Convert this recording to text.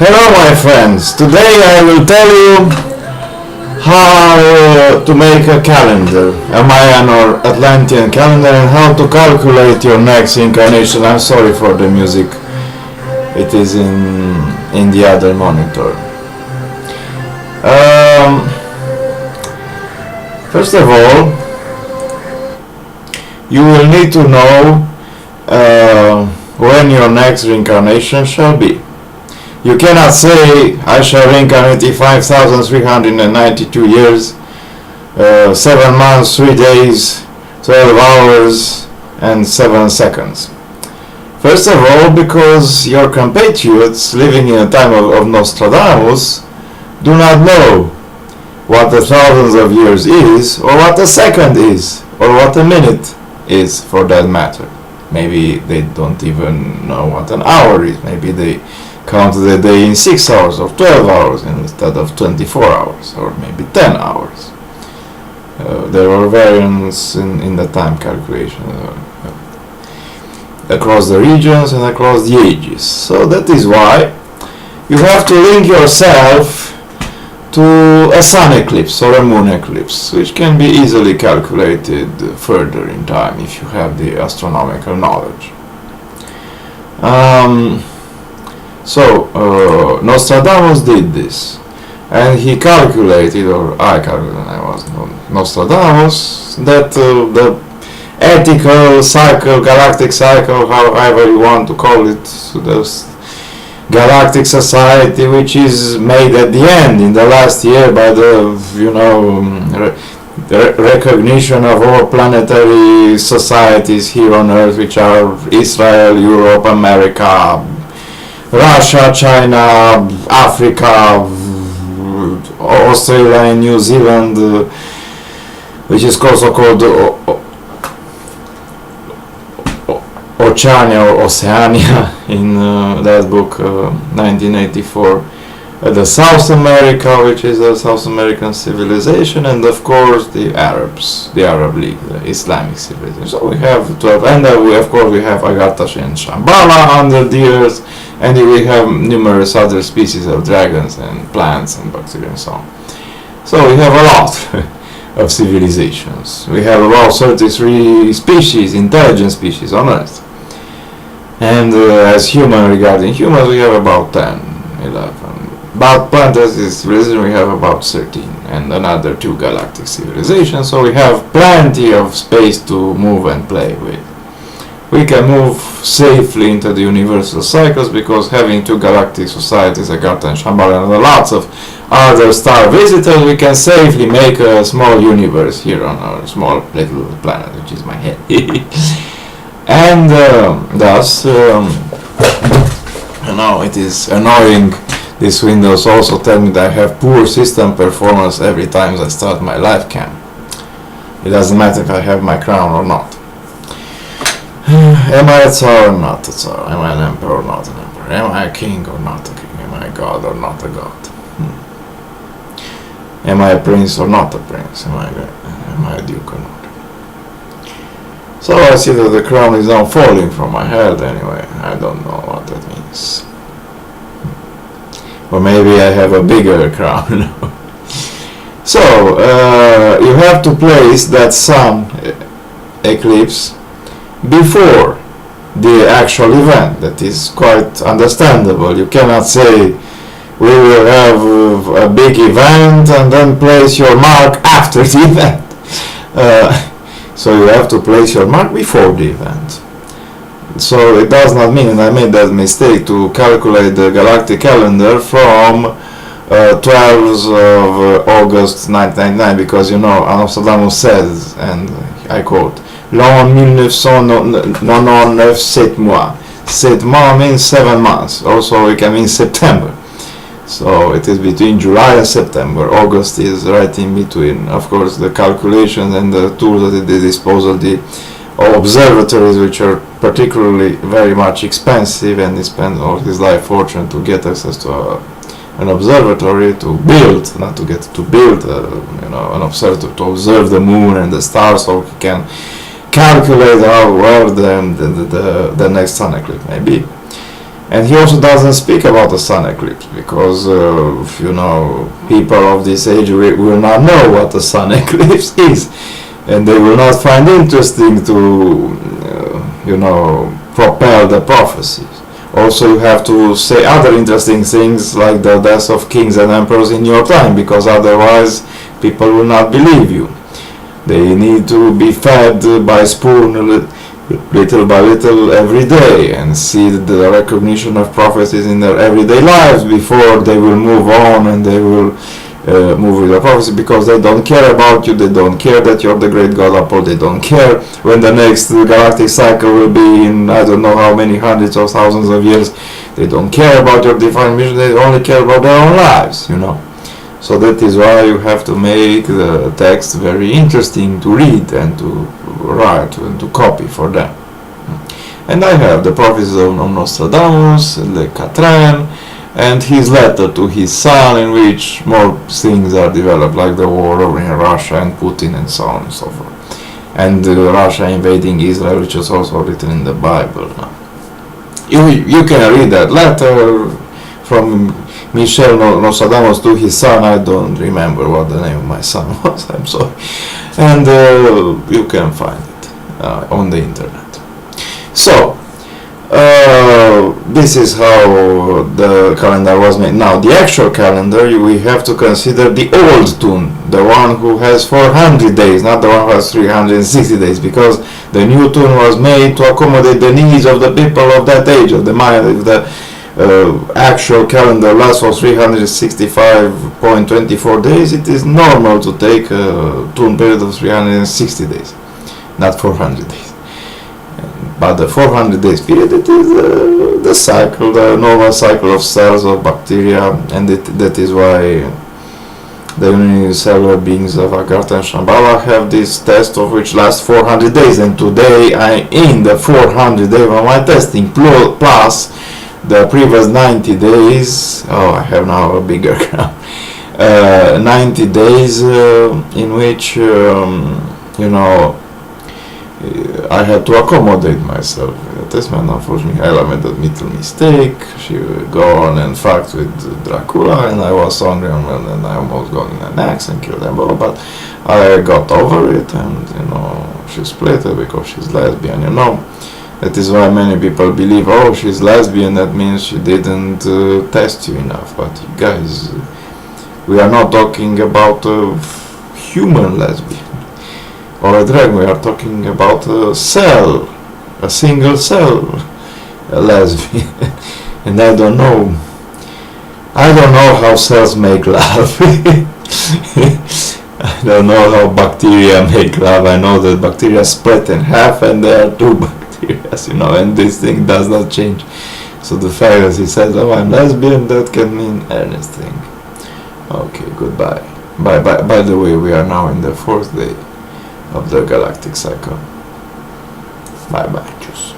Hello my friends, today I will tell you how to make a calendar, a Mayan or Atlantean calendar, and how to calculate your next incarnation. I'm sorry for the music, it is in the other monitor. First of all, you will need to know when your next reincarnation shall be. You cannot say, I shall reincarnate in 5,392 years, 7 months, 3 days, 12 hours, and 7 seconds. First of all, because your compatriots living in a time of Nostradamus do not know what the thousands of years is, or what a second is, or what a minute is for that matter. Maybe they don't even know what an hour is. Maybe they count the day in 6 hours or 12 hours instead of 24 hours, or maybe 10 hours. There are variants in the time calculation across the regions and across the ages. So that is why you have to link yourself to a sun eclipse or a moon eclipse, which can be easily calculated further in time if you have the astronomical knowledge. Nostradamus did this, and he calculated, or I calculated, I was Nostradamus, that the ethical cycle, galactic cycle, however you want to call it, the galactic society, which is made at the end, in the last year, by the recognition of all planetary societies here on Earth, which are Israel, Europe, America, Russia, China, Africa, Australia and New Zealand, which is also called Oceania in that book, 1984. The South America, which is the South American civilization, and of course the Arabs, the Arab League, the Islamic civilization. So we have 12, and we have Agatas and Shambhala under the earth, and we have numerous other species of dragons and plants and bacteria and so on. So we have a lot of civilizations. We have about 33 species, intelligent species on Earth. And as regarding humans, we have about 10, 11. But planetary civilization, we have about 13, and another 2 galactic civilizations. So we have plenty of space to move and play with. We can move safely into the universal cycles because having 2 galactic societies, Agartha and Shambhala, and lots of other star visitors, we can safely make a small universe here on our small little planet, which is my head. And thus, it is annoying. These windows also tell me that I have poor system performance every time I start my live cam. It doesn't matter if I have my crown or not. Am I a Tsar or not a Tsar? Am I an emperor or not an emperor? Am I a king or not a king? Am I a god or not a god? Am I a prince or not a prince? Am I a duke or not? So I see that the crown is now falling from my head anyway. I don't know what that means. Or maybe I have a bigger crown. So you have to place that sun eclipse before the actual event. That is quite understandable. You cannot say we will have a big event and then place your mark after the event. So you have to place your mark before the event. So it does not mean, and I made that mistake, to calculate the galactic calendar from 12th of August 1999, because Nostradamus says, and I quote, L'an 1999, 7 mois. 7 mois means 7 months. Also it can mean September. So it is between July and September. August is right in between. Of course, the calculations and the tools at the disposal, the observatories, which are particularly very much expensive, and he spends all his life fortune to get access to an observatory to build, not to get to build, an observatory to observe the moon and the stars, so he can calculate how well the next sun eclipse may be. And he also doesn't speak about the sun eclipse because, people of this age will not know what the sun eclipse is, and they will not find interesting to, propel the prophecies. Also, you have to say other interesting things like the death of kings and emperors in your time, because otherwise people will not believe you. They need to be fed by spoon little by little every day and see the recognition of prophecies in their everyday lives before they will move on and they will move with the prophecy, because they don't care about you, they don't care that you're the great God Apollo, they don't care when the next galactic cycle will be in I don't know how many hundreds or thousands of years. They don't care about your divine mission, they only care about their own lives, So that is why you have to make the text very interesting to read and to write and to copy for them. And I have the prophecies of Nostradamus, Le Quatrain, and his letter to his son, in which more things are developed, like the war over in Russia and Putin and so on and so forth. And Russia invading Israel, which is also written in the Bible. You can read that letter from Michel Nostradamus to his son. I don't remember what the name of my son was, I'm sorry. And you can find it on the internet. So, this is how the calendar was made. Now, the actual calendar, we have to consider the old tune, the one who has 400 days, not the one who has 360 days, because the new tune was made to accommodate the needs of the people of that age, of the Mayan. If the actual calendar lasts for 365.24 days, it is normal to take a tune period of 360 days, not 400 days. But the 400 days period, it is the cycle, the normal cycle of cells, of bacteria, and that is why the unicellular beings of Agartha and Shambhala have this test of which lasts 400 days, and today I'm in the 400 day of my testing, plus the previous 90 days. I have now a bigger crown. 90 days in which, I had to accommodate myself. This man, unfortunately, I made a little mistake. She go on and fucked with Dracula, and I was hungry, and I almost got in an axe and killed them both. But I got over it, and she split it because she's lesbian. That is why many people believe, she's lesbian, that means she didn't test you enough. But you guys, we are not talking about a human lesbian or a drag. We are talking about a cell, a single cell lesbian. And I don't know how cells make love. I don't know how bacteria make love. I know that bacteria split in half and there are two bacteria, and this thing does not change. So the fact that he says, I'm lesbian, that can mean anything. Okay, goodbye. Bye. By the way, we are now in the 4th day of the galactic cycle. Bye. Tschüss.